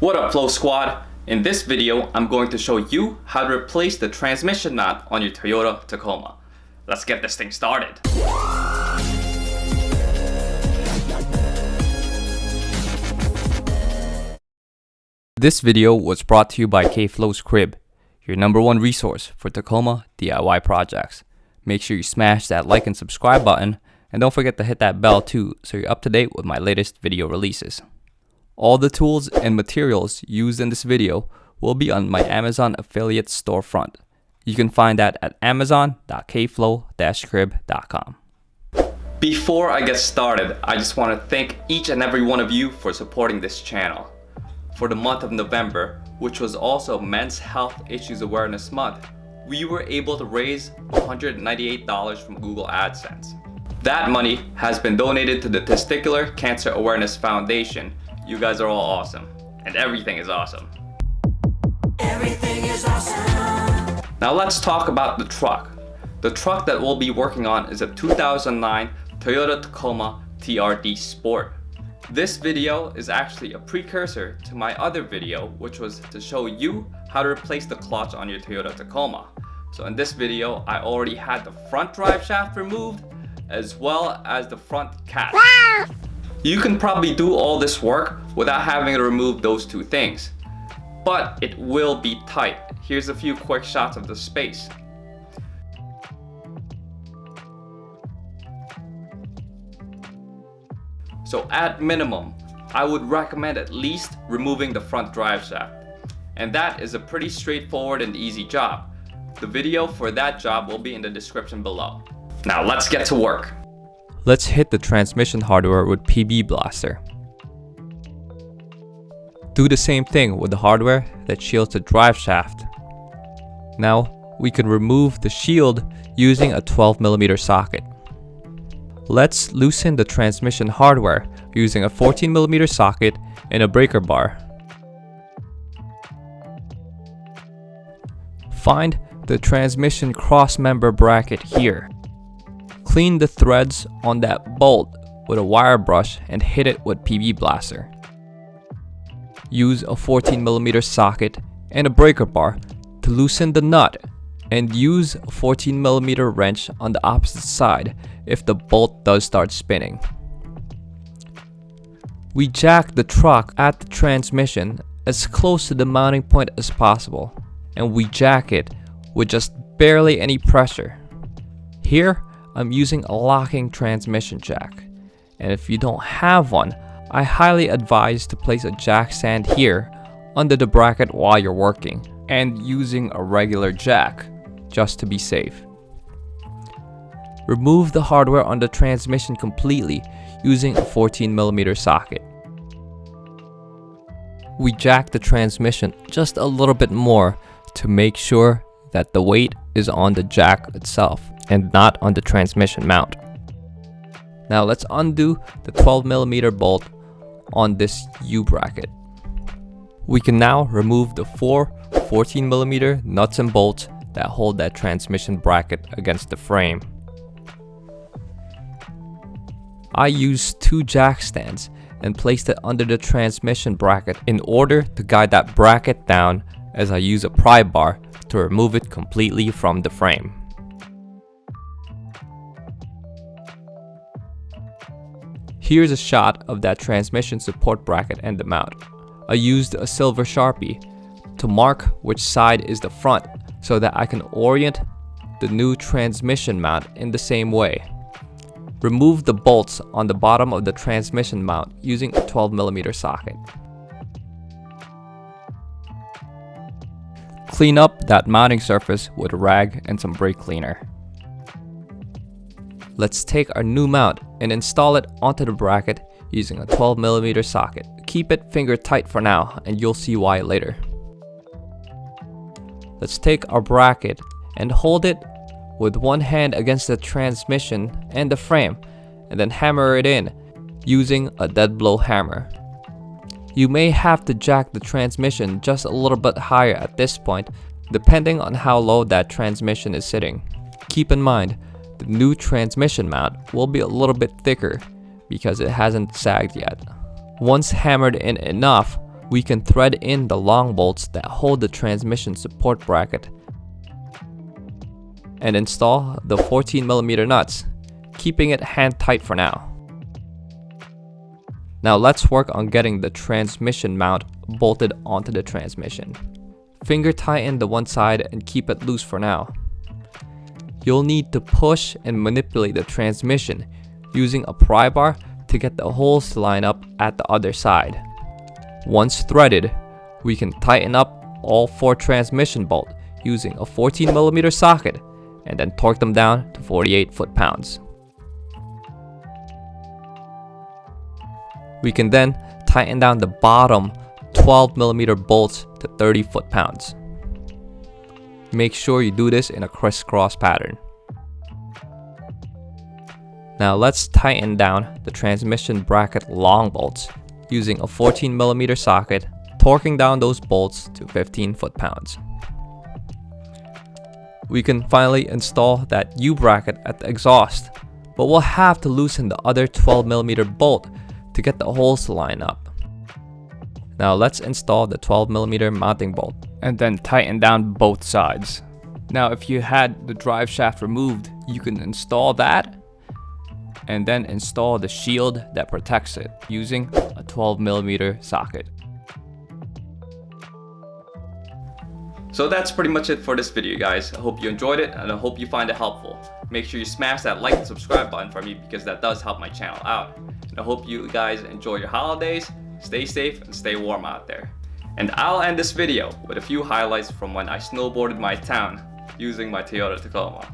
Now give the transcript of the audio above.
What up, Flow Squad? In this video, I'm going to show you how to replace the transmission mount on your Toyota Tacoma. Let's get this thing started. This video was brought to you by K-Flow's Crib, your #1 resource for Tacoma DIY projects. Make sure you smash that like and subscribe button, and don't forget to hit that bell too so you're up to date with my latest video releases. All the tools and materials used in this video will be on my Amazon affiliate storefront. You can find that at amazon.kflow-crib.com. Before I get started, I just want to thank each and every one of you for supporting this channel. For the month of November, which was also Men's Health Issues Awareness Month, we were able to raise $198 from Google AdSense. That money has been donated to the Testicular Cancer Awareness Foundation. You guys are all awesome, and everything is awesome. Everything is awesome. Now let's talk about the truck. The truck that we'll be working on is a 2009 Toyota Tacoma TRD Sport. This video is actually a precursor to my other video, which was to show you how to replace the clutch on your Toyota Tacoma. So in this video, I already had the front drive shaft removed, as well as the front cat. You can probably do all this work without having to remove those two things, but it will be tight. Here's a few quick shots of the space. So at minimum, I would recommend at least removing the front drive shaft. And that is a pretty straightforward and easy job. The video for that job will be in the description below. Now let's get to work. Let's hit the transmission hardware with PB Blaster. Do the same thing with the hardware that shields the drive shaft. Now we can remove the shield using a 12mm socket. Let's loosen the transmission hardware using a 14mm socket and a breaker bar. Find the transmission cross-member bracket here. Clean the threads on that bolt with a wire brush and hit it with PB Blaster. Use a 14mm socket and a breaker bar to loosen the nut, and use a 14mm wrench on the opposite side if the bolt does start spinning. We jack the truck at the transmission as close to the mounting point as possible, and we jack it with just barely any pressure. Here, I'm using a locking transmission jack, and if you don't have one, I highly advise to place a jack stand here under the bracket while you're working, and using a regular jack, just to be safe. Remove the hardware on the transmission completely using a 14mm socket. We jack the transmission just a little bit more to make sure that the weight is on the jack itself and not on the transmission mount. Now let's undo the 12mm bolt on this U-bracket. We can now remove the 4 14mm nuts and bolts that hold that transmission bracket against the frame. I used 2 jack stands and placed it under the transmission bracket in order to guide that bracket down, as I use a pry bar to remove it completely from the frame. Here's a shot of that transmission support bracket and the mount. I used a silver Sharpie to mark which side is the front so that I can orient the new transmission mount in the same way. Remove the bolts on the bottom of the transmission mount using a 12mm socket. Clean up that mounting surface with a rag and some brake cleaner. Let's take our new mount and install it onto the bracket using a 12mm socket. Keep it finger tight for now, and you'll see why later. Let's take our bracket and hold it with one hand against the transmission and the frame, and then hammer it in using a dead blow hammer. You may have to jack the transmission just a little bit higher at this point, depending on how low that transmission is sitting. Keep in mind, the new transmission mount will be a little bit thicker because it hasn't sagged yet. Once hammered in enough, we can thread in the long bolts that hold the transmission support bracket and install the 14mm nuts, keeping it hand tight for now. Now let's work on getting the transmission mount bolted onto the transmission. Finger tighten the one side and keep it loose for now. You'll need to push and manipulate the transmission using a pry bar to get the holes to line up at the other side. Once threaded, we can tighten up all 4 transmission bolts using a 14mm socket and then torque them down to 48 foot-pounds. We can then tighten down the bottom 12mm bolts to 30 foot-pounds. Make sure you do this in a crisscross pattern. Now let's tighten down the transmission bracket long bolts using a 14mm socket, torquing down those bolts to 15 foot-pounds. We can finally install that U-bracket at the exhaust, but we'll have to loosen the other 12mm bolt to get the holes to line up. Now let's install the 12mm mounting bolt and then tighten down both sides. Now if you had the drive shaft removed, you can install that and then install the shield that protects it using a 12mm socket. So that's pretty much it for this video, guys. I hope you enjoyed it and I hope you find it helpful. Make sure you smash that like and subscribe button for me because that does help my channel out. And I hope you guys enjoy your holidays, stay safe and stay warm out there. And I'll end this video with a few highlights from when I snowboarded my town using my Toyota Tacoma.